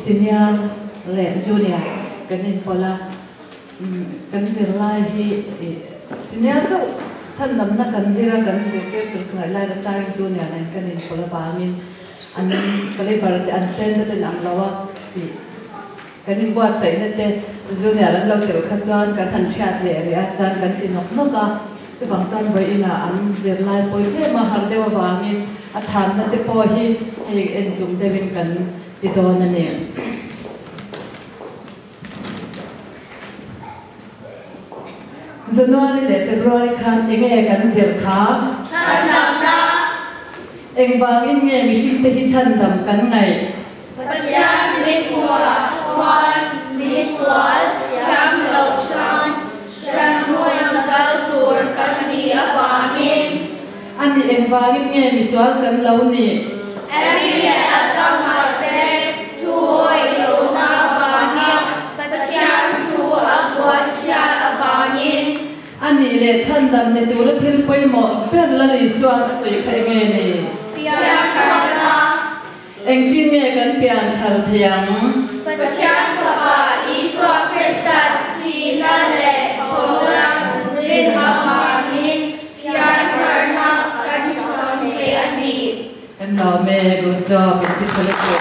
senior le junior kanin pola kan zirlai hi senior chu chan namna kan zira kan zirke tur khai lai ra chai junior nan kanin pola bangin an kale barate understand that an lawa kanin buat sai na te junior an lo tel kha chuan kan than thiat le ria chan kan ti nok noka chu bang chan bai ina an zirlai poi the ma har dewa bangin a chan na te po hi en jum devin kan ti do na ne January le February khan enge kan zir kha chandam na engwangin nge mishing te hi chandam kan ngai patyan mikwa chuan miswal yam lo chan shan moyam kal tur kan ni awangin ani engwangin nge miswal kan lo ni every atamate tuoi lo na awangin patyan tu abwan cha awangin ani le chandam ne tur thil poi mo per la li suan soi khai nge ni pian karna engtin me kan pian thar thiang pathian papa iswa kristat thina le hora rin amanin pian karna kan chon he ani and now me good job in the